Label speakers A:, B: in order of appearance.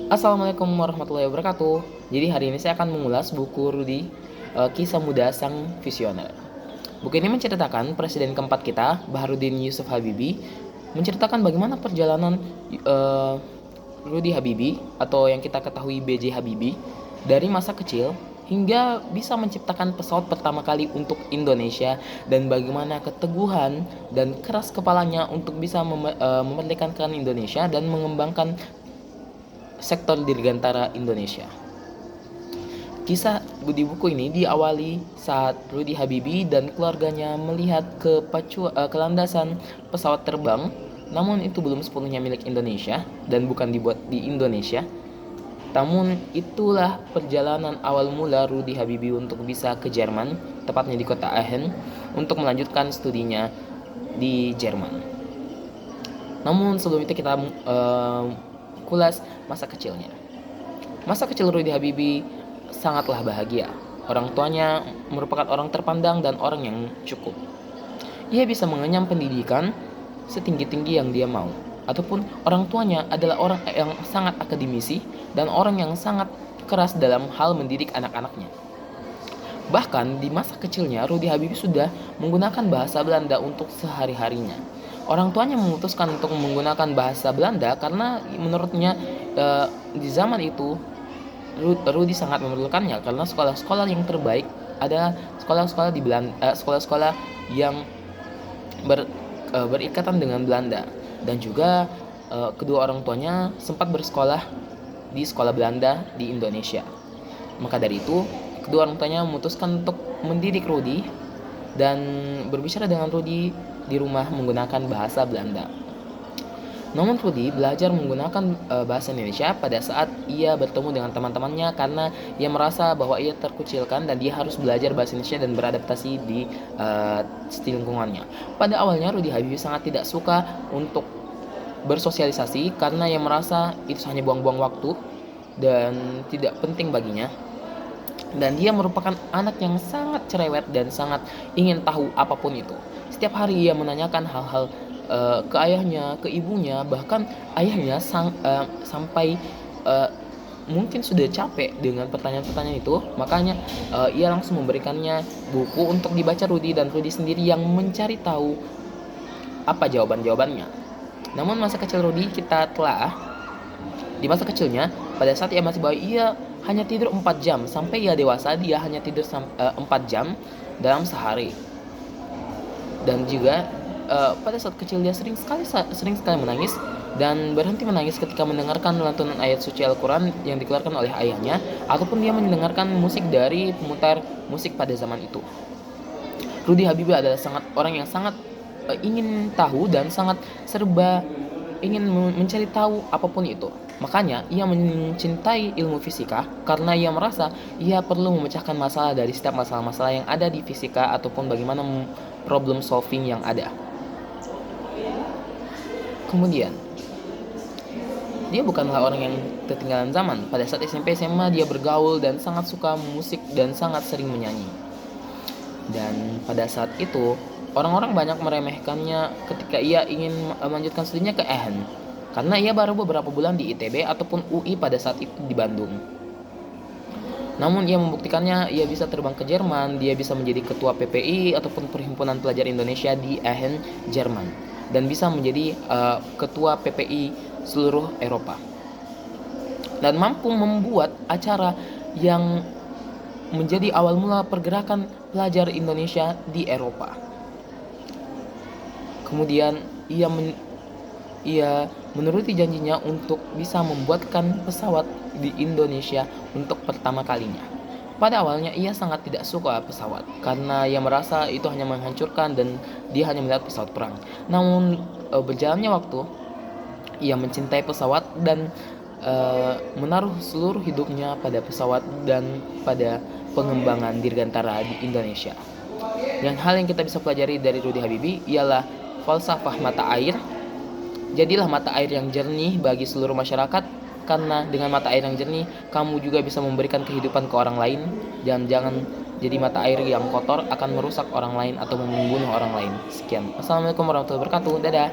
A: Assalamualaikum warahmatullahi wabarakatuh. Jadi hari ini saya akan mengulas buku Rudy, Kisah Muda Sang Visioner. Buku ini menceritakan presiden keempat kita, Baharudin Yusuf Habibie, menceritakan bagaimana perjalanan Rudy Habibie atau yang kita ketahui B.J. Habibie dari masa kecil hingga bisa menciptakan pesawat pertama kali untuk Indonesia dan bagaimana keteguhan dan keras kepalanya untuk bisa memerdekakan Indonesia dan mengembangkan sektor dirgantara Indonesia. Kisah di buku ini diawali saat Rudy Habibie dan keluarganya melihat kelandasan pesawat terbang, namun itu belum sepenuhnya milik Indonesia dan bukan dibuat di Indonesia. Namun itulah perjalanan awal mula Rudy Habibie untuk bisa ke Jerman, tepatnya di kota Aachen, untuk melanjutkan studinya di Jerman. Namun sebelum itu kita kulas masa kecilnya. Masa kecil Rudy Habibie sangatlah bahagia. Orang tuanya merupakan orang terpandang dan orang yang cukup. Ia bisa mengenyam pendidikan setinggi-tinggi yang dia mau. Ataupun orang tuanya adalah orang yang sangat akademisi dan orang yang sangat keras dalam hal mendidik anak-anaknya. Bahkan di masa kecilnya Rudy Habibie sudah menggunakan bahasa Belanda untuk sehari-harinya. Orang tuanya memutuskan untuk menggunakan bahasa Belanda karena menurutnya di zaman itu Rudy sangat memerlukannya karena sekolah-sekolah yang terbaik ada sekolah-sekolah di Belanda, sekolah-sekolah yang berikatan dengan Belanda, dan juga kedua orang tuanya sempat bersekolah di sekolah Belanda di Indonesia. Maka dari itu kedua orang tuanya memutuskan untuk mendidik Rudy dan berbicara dengan Rudy di rumah menggunakan bahasa Belanda. Namun Rudy belajar menggunakan bahasa Indonesia pada saat ia bertemu dengan teman-temannya karena ia merasa bahwa ia terkucilkan dan dia harus belajar bahasa Indonesia dan beradaptasi di lingkungannya. Pada awalnya Rudy Habibie sangat tidak suka untuk bersosialisasi karena ia merasa itu hanya buang-buang waktu dan tidak penting baginya. Dan dia merupakan anak yang sangat cerewet dan sangat ingin tahu apapun itu. Setiap hari ia menanyakan hal-hal ke ayahnya, ke ibunya, bahkan ayahnya sampai mungkin sudah capek dengan pertanyaan-pertanyaan itu. Makanya ia langsung memberikannya buku untuk dibaca Rudy, dan Rudy sendiri yang mencari tahu apa jawaban-jawabannya. Namun masa kecil Rudy kita telah di masa kecilnya, pada saat ia masih bayi, ia hanya tidur 4 jam. Sampai ia dewasa, dia hanya tidur 4 jam dalam sehari. Dan juga pada saat kecil dia sering sekali menangis dan berhenti menangis ketika mendengarkan lantunan ayat suci Al-Quran yang dikeluarkan oleh ayahnya, ataupun dia mendengarkan musik dari pemutar musik pada zaman itu. Rudy Habibie adalah orang yang sangat ingin tahu dan sangat serba ingin mencari tahu apapun itu. Makanya ia mencintai ilmu fisika karena ia merasa ia perlu memecahkan masalah dari setiap masalah-masalah yang ada di fisika ataupun bagaimana problem solving yang ada. Kemudian dia bukanlah orang yang ketinggalan zaman. Pada saat SMP SMA dia bergaul dan sangat suka musik dan sangat sering menyanyi. Dan pada saat itu orang-orang banyak meremehkannya ketika ia ingin melanjutkan studinya ke Aachen karena ia baru beberapa bulan di ITB ataupun UI pada saat itu di Bandung. Namun ia membuktikannya, ia bisa terbang ke Jerman, dia bisa menjadi ketua PPI ataupun Perhimpunan Pelajar Indonesia di Aachen, Jerman, dan bisa menjadi ketua PPI seluruh Eropa. Dan mampu membuat acara yang menjadi awal mula pergerakan pelajar Indonesia di Eropa. Kemudian ia menuruti janjinya untuk bisa membuatkan pesawat di Indonesia untuk pertama kalinya. Pada awalnya ia sangat tidak suka pesawat karena ia merasa itu hanya menghancurkan dan dia hanya melihat pesawat perang. Namun berjalannya waktu, ia mencintai pesawat dan menaruh seluruh hidupnya pada pesawat dan pada pengembangan dirgantara di Indonesia. Dan hal yang kita bisa pelajari dari Rudy Habibie ialah falsafah mata air. Jadilah mata air yang jernih bagi seluruh masyarakat, karena dengan mata air yang jernih kamu juga bisa memberikan kehidupan ke orang lain, dan jangan jadi mata air yang kotor akan merusak orang lain atau membunuh orang lain. Sekian. Assalamualaikum warahmatullahi wabarakatuh. Dadah.